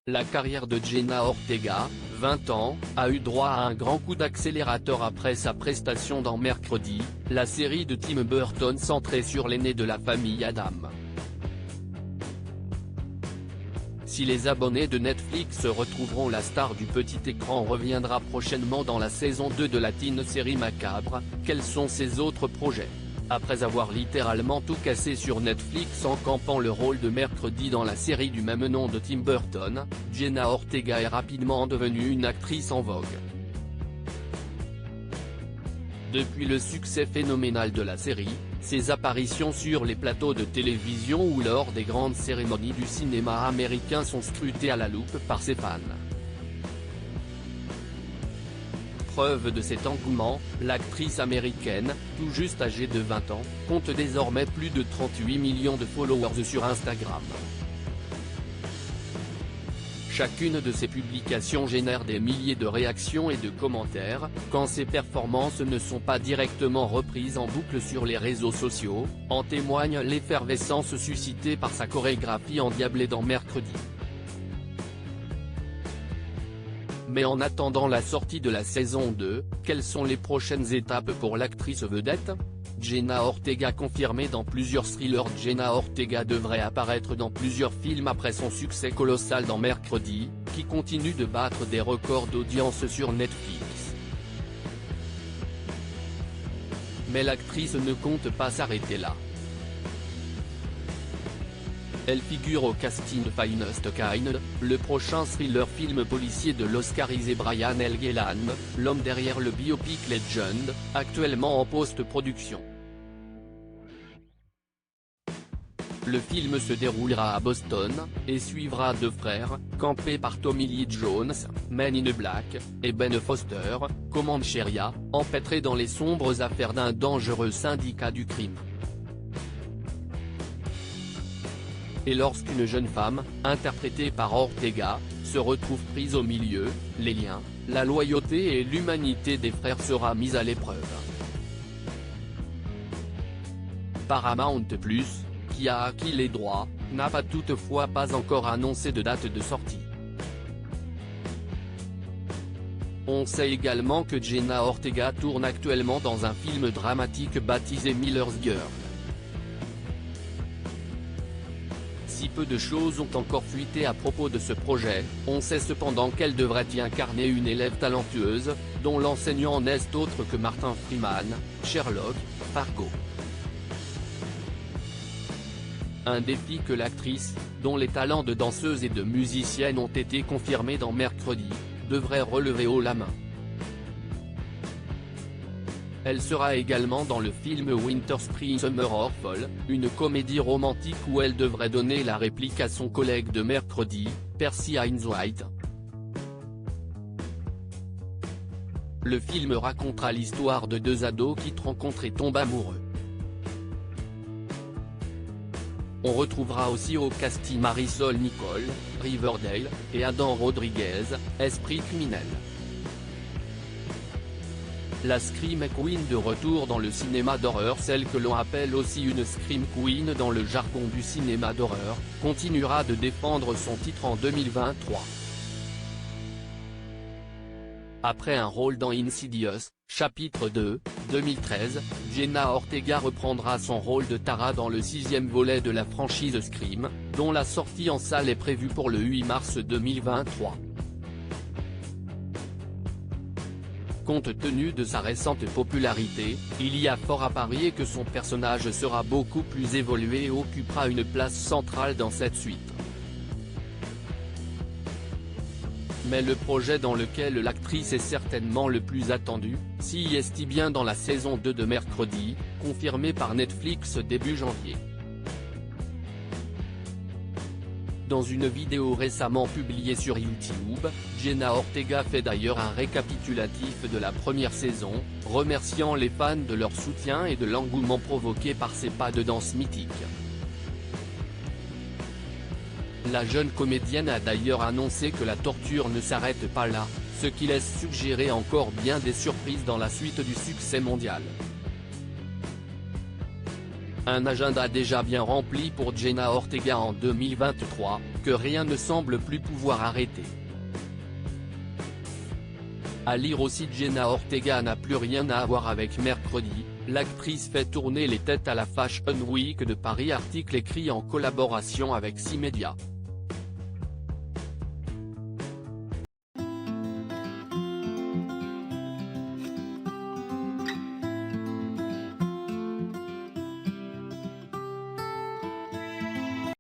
La carrière de Jenna Ortega, 20 ans, a eu droit à un grand coup d'accélérateur après sa prestation dans Mercredi, la série de Tim Burton centrée sur l'aîné de la famille Adam. Si les abonnés de Netflix retrouveront la star du petit écran reviendra prochainement dans la saison 2 de la teen série macabre, quels sont ses autres projets? Après avoir littéralement tout cassé sur Netflix en campant le rôle de Mercredi dans la série du même nom de Tim Burton, Jenna Ortega est rapidement devenue une actrice en vogue. Depuis le succès phénoménal de la série, ses apparitions sur les plateaux de télévision ou lors des grandes cérémonies du cinéma américain sont scrutées à la loupe par ses fans. Preuve de cet engouement, l'actrice américaine, tout juste âgée de 20 ans, compte désormais plus de 38 millions de followers sur Instagram. Chacune de ses publications génère des milliers de réactions et de commentaires, quand ses performances ne sont pas directement reprises en boucle sur les réseaux sociaux, en témoigne l'effervescence suscitée par sa chorégraphie endiablée dans Mercredi. Mais en attendant la sortie de la saison 2, quelles sont les prochaines étapes pour l'actrice vedette? Jenna Ortega confirmée dans plusieurs thrillers. Jenna Ortega devrait apparaître dans plusieurs films après son succès colossal dans Mercredi, qui continue de battre des records d'audience sur Netflix. Mais l'actrice ne compte pas s'arrêter là. Elle figure au casting de Finest Kind, le prochain thriller film policier de l'oscarisé Brian Helgeland, l'homme derrière le biopic Legend, actuellement en post-production. Le film se déroulera à Boston, et suivra deux frères, campés par Tommy Lee Jones, Men in Black, et Ben Foster, Comancheria, empêtrés dans les sombres affaires d'un dangereux syndicat du crime. Et lorsqu'une jeune femme, interprétée par Ortega, se retrouve prise au milieu, les liens, la loyauté et l'humanité des frères sera mise à l'épreuve. Paramount+, qui a acquis les droits, n'a toutefois pas encore annoncé de date de sortie. On sait également que Jenna Ortega tourne actuellement dans un film dramatique baptisé Miller's Girl. Si peu de choses ont encore fuité à propos de ce projet, on sait cependant qu'elle devrait y incarner une élève talentueuse, dont l'enseignant n'est autre que Martin Freeman, Sherlock, Fargo. Un défi que l'actrice, dont les talents de danseuse et de musicienne ont été confirmés dans Mercredi, devrait relever haut la main. Elle sera également dans le film Winter Spring Summer or Fall, une comédie romantique où elle devrait donner la réplique à son collègue de Mercredi, Percy Hines-White. Le film racontera l'histoire de deux ados qui se rencontrent et tombent amoureux. On retrouvera aussi au casting Marisol Nicole, Riverdale, et Adam Rodriguez, Esprit criminel. La Scream Queen de retour dans le cinéma d'horreur, celle que l'on appelle aussi une Scream Queen dans le jargon du cinéma d'horreur, continuera de défendre son titre en 2023. Après un rôle dans Insidious, chapitre 2, 2013, Jenna Ortega reprendra son rôle de Tara dans le 6e volet de la franchise Scream, dont la sortie en salle est prévue pour le 8 mars 2023. Compte tenu de sa récente popularité, il y a fort à parier que son personnage sera beaucoup plus évolué et occupera une place centrale dans cette suite. Mais le projet dans lequel l'actrice est certainement le plus attendue, s'y est bien dans la saison 2 de Mercredi, confirmée par Netflix début janvier. Dans une vidéo récemment publiée sur YouTube, Jenna Ortega fait d'ailleurs un récapitulatif de la première saison, remerciant les fans de leur soutien et de l'engouement provoqué par ses pas de danse mythiques. La jeune comédienne a d'ailleurs annoncé que la torture ne s'arrête pas là, ce qui laisse suggérer encore bien des surprises dans la suite du succès mondial. Un agenda déjà bien rempli pour Jenna Ortega en 2023, que rien ne semble plus pouvoir arrêter. À lire aussi, Jenna Ortega n'a plus rien à voir avec mercredi, l'actrice fait tourner les têtes à la Fashion Week de Paris. Article écrit en collaboration avec 6 médias.